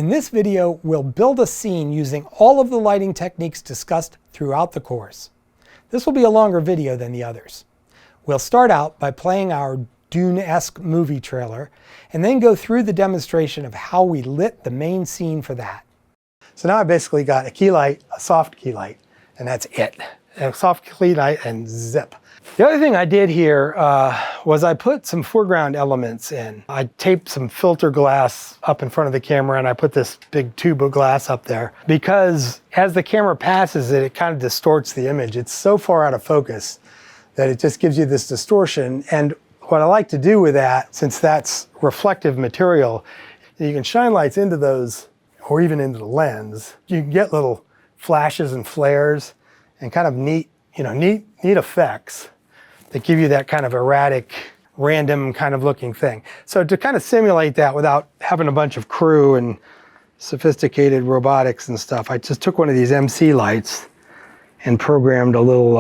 In this video, we'll build a scene using all of the lighting techniques discussed throughout the course. This will be a longer video than the others. We'll start out by playing our Dune-esque movie trailer, and then go through the demonstration of how we lit the main scene for that. So now I basically got a key light, a soft key light, and that's it. A soft key light and zip. The other thing I did here was I put some foreground elements in. I taped some filter glass up in front of the camera, and I put this big tube of glass up there because as the camera passes it, it kind of distorts the image. It's so far out of focus that it just gives you this distortion. And what I like to do with that, since that's reflective material, you can shine lights into those or even into the lens. You can get little flashes and flares and kind of neat effects that give you that kind of erratic, random kind of looking thing. So to kind of simulate that without having a bunch of crew and sophisticated robotics and stuff, I just took one of these MC lights and programmed a little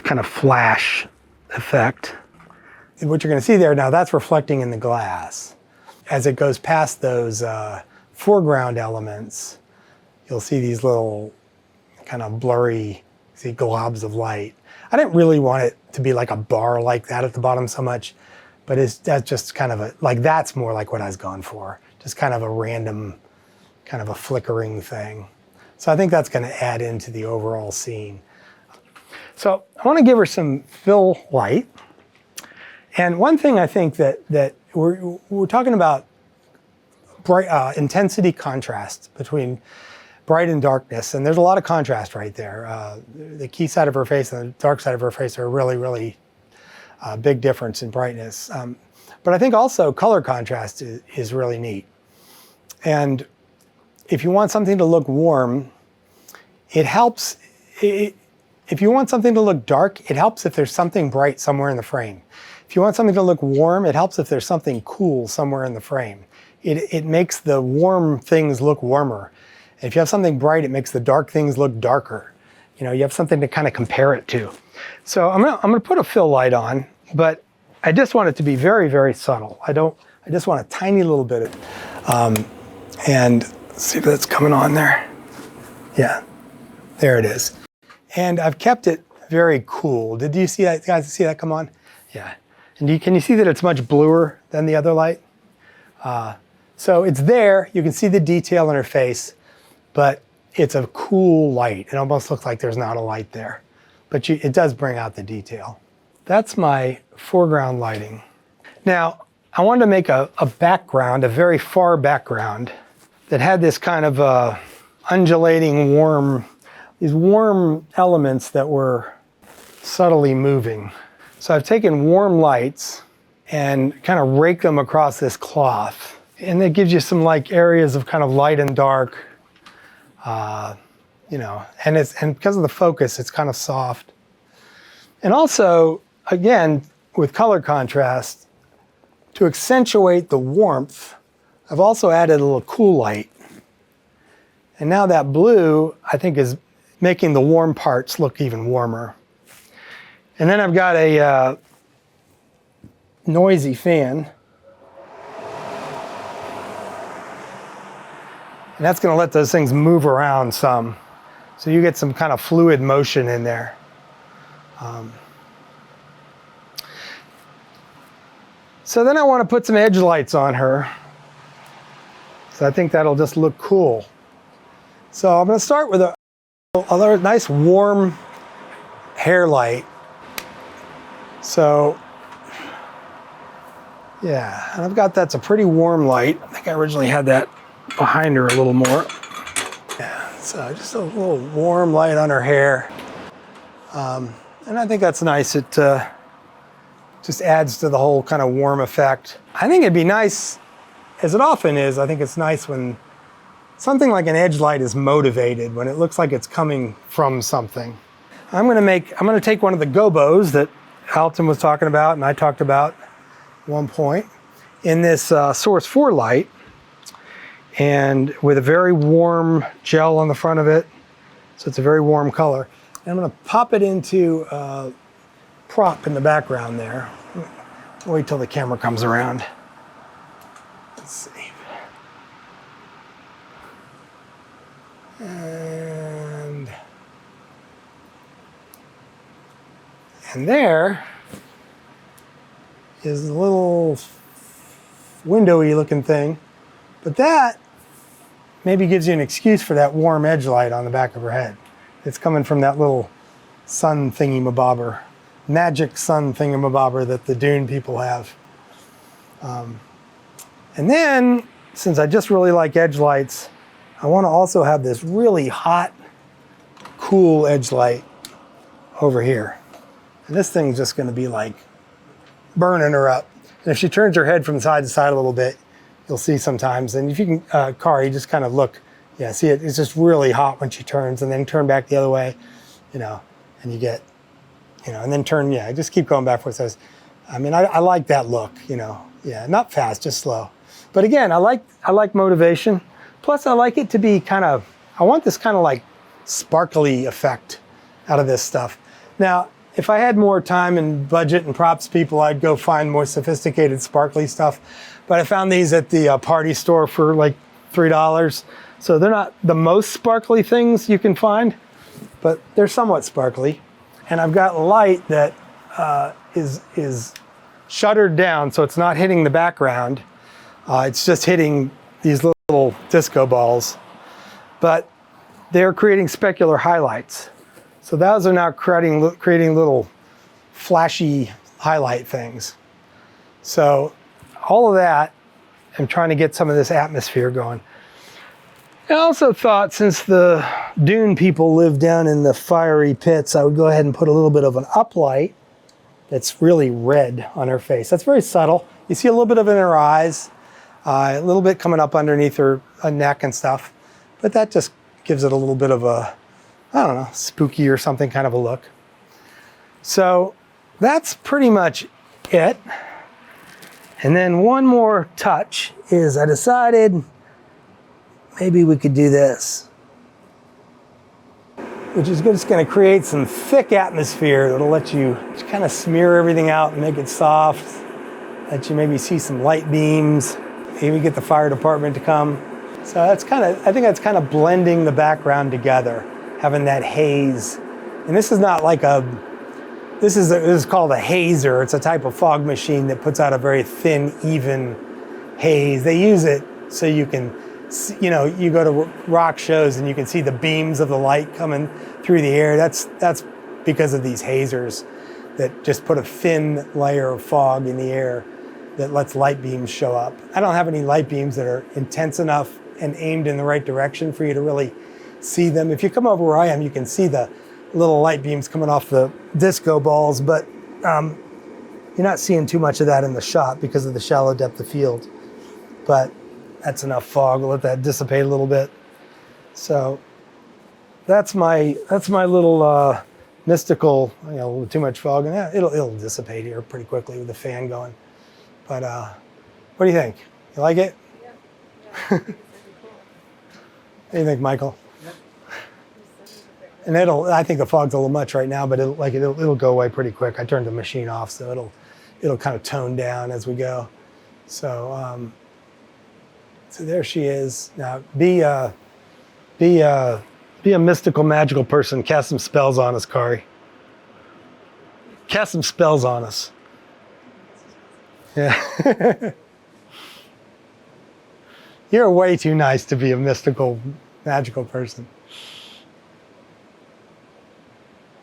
kind of flash effect. What you're going to see there now, that's reflecting in the glass. As it goes past those foreground elements, you'll see these little kind of blurry, see, globs of light. I didn't really want it to be like a bar like that at the bottom so much, but that's just kind of that's more like what I was going for. Just kind of a random, kind of a flickering thing. So I think that's going to add into the overall scene. So I want to give her some fill light. And one thing I think that we're talking about bright intensity contrast between bright and darkness, and there's a lot of contrast right there. The key side of her face and the dark side of her face are a really big difference in brightness. But I think also color contrast is really neat. And if you want something to look warm, it helps. If you want something to look dark, it helps if there's something bright somewhere in the frame. If you want something to look warm, it helps if there's something cool somewhere in the frame. It makes the warm things look warmer. If you have something bright, it makes the dark things look darker. You have something to kind of compare it to. So I'm gonna put a fill light on, but I just want it to be very subtle. I just want a tiny little bit of, and let's see if that's coming on there. Yeah, there it is. And I've kept it very cool. Did you see that, guys? See that come on? Yeah. And can you see that it's much bluer than the other light? So it's there. You can see the detail in her face, but it's a cool light. It almost looks like there's not a light there, but it does bring out the detail. That's my foreground lighting. Now, I wanted to make a background, a very far background that had this kind of undulating these warm elements that were subtly moving. So I've taken warm lights and kind of raked them across this cloth. And that gives you some areas of kind of light and dark, and because of the focus, it's kind of soft. And also, again, with color contrast, to accentuate the warmth, I've also added a little cool light. And now that blue, I think, is making the warm parts look even warmer. And then I've got a noisy fan. And that's going to let those things move around some. So you get some kind of fluid motion in there. So then I want to put some edge lights on her. So I think that'll just look cool. So I'm going to start with a nice warm hair light. So yeah, and I've got that's a pretty warm light. I think I originally had that behind her a little more. Yeah, so just a little warm light on her hair. And I think that's nice. It just adds to the whole kind of warm effect. I think it'd be nice, as it often is, I think it's nice when something like an edge light is motivated, when it looks like it's coming from something. I'm gonna take one of the gobos that Alton was talking about and I talked about at one point in this Source 4 light, and with a very warm gel on the front of it, so it's a very warm color. And I'm going to pop it into a prop in the background there. Wait till the camera comes around. Let's see. And there is a little windowy looking thing, but that maybe gives you an excuse for that warm edge light on the back of her head. It's coming from that little sun thingy-mabobber, magic sun thingy-mabobber that the Dune people have. And then, since I just really like edge lights, I want to also have this really hot, cool edge light over here. And this thing's just going to be like burning her up. And if she turns her head from side to side a little bit, you'll see sometimes. And if you can, Kari, just kind of look. Yeah, see it? It's just really hot when she turns, and then turn back the other way, you know, and you get, you know, and then turn, yeah, just keep going back forth. I mean, I like that look, you know. Yeah, not fast, just slow. But again, I like motivation. Plus, I like it to be kind of, I want this kind of like sparkly effect out of this stuff. Now, if I had more time and budget and props people, I'd go find more sophisticated sparkly stuff. But I found these at the party store for like $3. So they're not the most sparkly things you can find, but they're somewhat sparkly. And I've got light that is shuttered down, so it's not hitting the background. It's just hitting these little disco balls. But they're creating specular highlights. So those are now creating little flashy highlight things. So all of that, I'm trying to get some of this atmosphere going. I also thought, since the Dune people live down in the fiery pits, I would go ahead and put a little bit of an uplight that's really red on her face. That's very subtle. You see a little bit of it in her eyes, a little bit coming up underneath her neck and stuff. But that just gives it a little bit of a, I don't know, spooky or something kind of a look. So that's pretty much it. And then one more touch is I decided maybe we could do this, which is just going to create some thick atmosphere that'll let you just kind of smear everything out and make it soft. Let you maybe see some light beams, maybe get the fire department to come. So that's kind of, I think that's kind of blending the background together, having that haze. And this is not like this is called a hazer. It's a type of fog machine that puts out a very thin, even haze. They use it so you can, you know, you go to rock shows and you can see the beams of the light coming through the air. That's because of these hazers that just put a thin layer of fog in the air that lets light beams show up. I don't have any light beams that are intense enough and aimed in the right direction for you to really see them. If you come over where I am, you can see the little light beams coming off the disco balls, but you're not seeing too much of that in the shot because of the shallow depth of field. But that's enough fog. We'll let that dissipate a little bit. So that's my little mystical, you know, a little too much fog, and it'll dissipate here pretty quickly with the fan going. But what do you think? You like it? Yeah. What do you think, Michael? And I think the fog's a little much right now, but it'll go away pretty quick. I turned the machine off, so it'll kind of tone down as we go. So so there she is. Now be a mystical, magical person. Cast some spells on us, Kari. Cast some spells on us. Yeah. You're way too nice to be a mystical, magical person.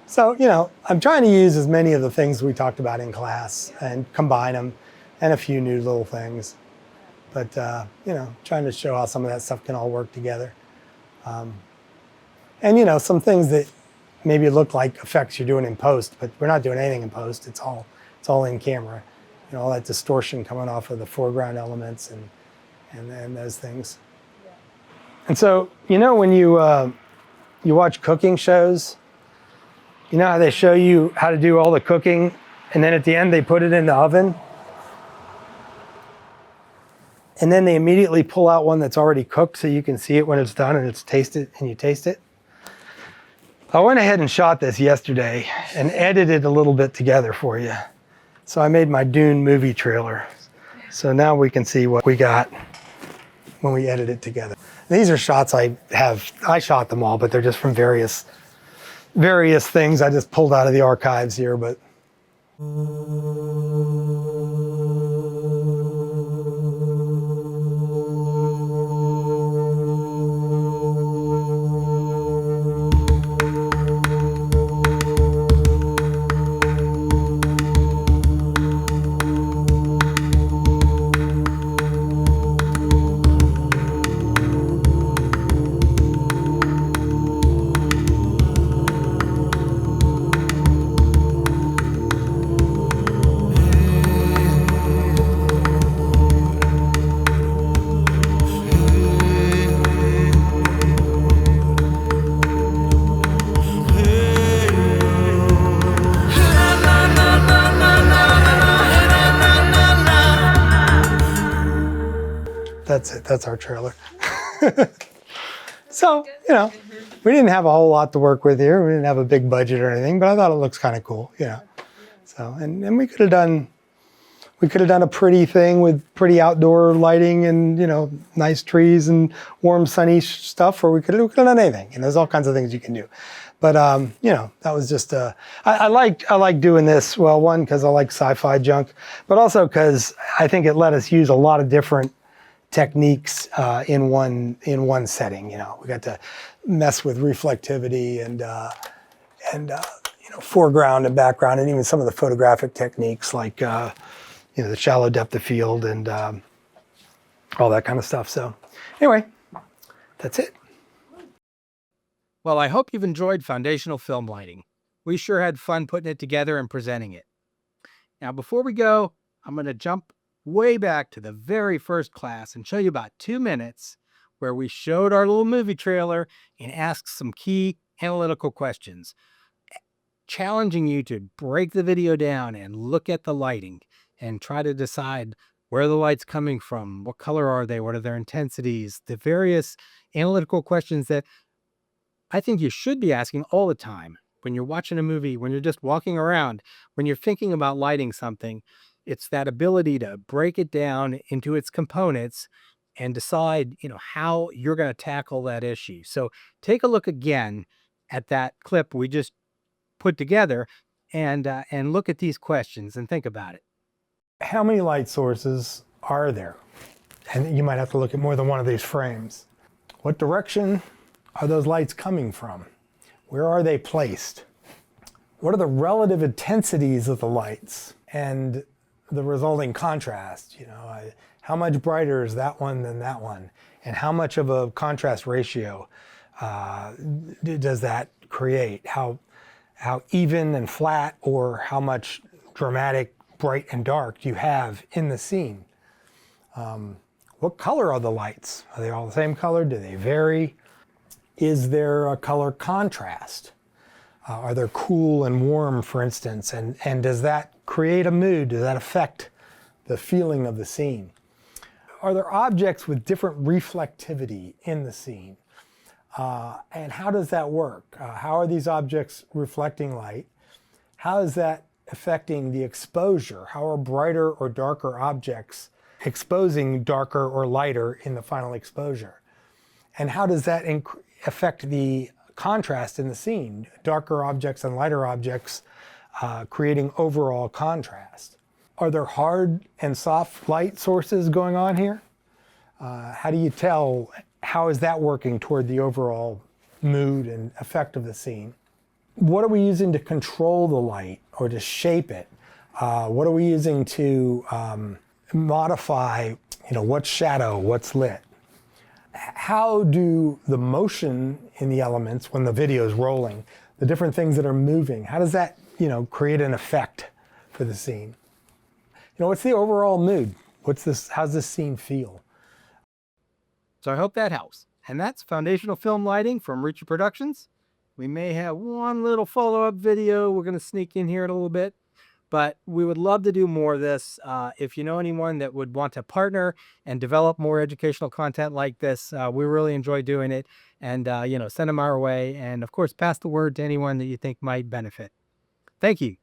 So, you know, I'm trying to use as many of the things we talked about in class and combine them, and a few new little things. But, you know, trying to show how some of that stuff can all work together. And, you know, some things that maybe look like effects you're doing in post, but we're not doing anything in post. It's all in camera. You know, all that distortion coming off of the foreground elements and those things. Yeah. And so, you know, when you watch cooking shows, you know how they show you how to do all the cooking, and then at the end they put it in the oven? And then they immediately pull out one that's already cooked so you can see it when it's done and you taste it. I went ahead and shot this yesterday and edited a little bit together for you. So I made my Dune movie trailer. So now we can see what we got. when we edit it together. These are shots I shot them all, but they're just from various things I just pulled out of the archives here, but. That's it. That's our trailer. So, you know, we didn't have a whole lot to work with here. We didn't have a big budget or anything, but I thought it looks kind of cool, you know. So, and we could have done a pretty thing with pretty outdoor lighting and, you know, nice trees and warm sunny stuff, or we could have done anything. And there's all kinds of things you can do. But, you know, that was just, I like doing this. Well, one, because I like sci-fi junk, but also because I think it let us use a lot of different techniques in one setting. You know, we got to mess with reflectivity and you know, foreground and background, and even some of the photographic techniques like you know, the shallow depth of field and all that kind of stuff. So anyway, that's it. Well, I hope you've enjoyed Foundational Film Lighting. We sure had fun putting it together and presenting it. Now, before we go, I'm going to jump way back to the very first class and show you about 2 minutes where we showed our little movie trailer and asked some key analytical questions, challenging you to break the video down and look at the lighting and try to decide where the light's coming from, what color are they, what are their intensities, the various analytical questions that I think you should be asking all the time when you're watching a movie, when you're just walking around, when you're thinking about lighting something. It's that ability to break it down into its components and decide, you know, how you're going to tackle that issue. So take a look again at that clip we just put together and look at these questions and think about it. How many light sources are there? And you might have to look at more than one of these frames. What direction are those lights coming from? Where are they placed? What are the relative intensities of the lights and the resulting contrast? You know, how much brighter is that one than that one? And how much of a contrast ratio does that create? How even and flat, or how much dramatic bright and dark do you have in the scene? What color are the lights? Are they all the same color? Do they vary? Is there a color contrast? Are there cool and warm, for instance? And does that create a mood? Does that affect the feeling of the scene? Are there objects with different reflectivity in the scene? And how does that work? How are these objects reflecting light? How is that affecting the exposure? How are brighter or darker objects exposing darker or lighter in the final exposure? And how does that affect the contrast in the scene? Darker objects and lighter objects creating overall contrast. Are there hard and soft light sources going on here? How do you tell, how is that working toward the overall mood and effect of the scene? What are we using to control the light or to shape it? What are we using to modify, you know, what's shadow, what's lit? How do the motion in the elements when the video is rolling, the different things that are moving, how does that, you know, create an effect for the scene? You know, what's the overall mood? How's this scene feel? So I hope that helps. And that's Foundational Film Lighting from Ritchie Productions. We may have one little follow-up video we're going to sneak in here in a little bit, but we would love to do more of this. If you know anyone that would want to partner and develop more educational content like this, we really enjoy doing it. And, you know, send them our way. And, of course, pass the word to anyone that you think might benefit. Thank you.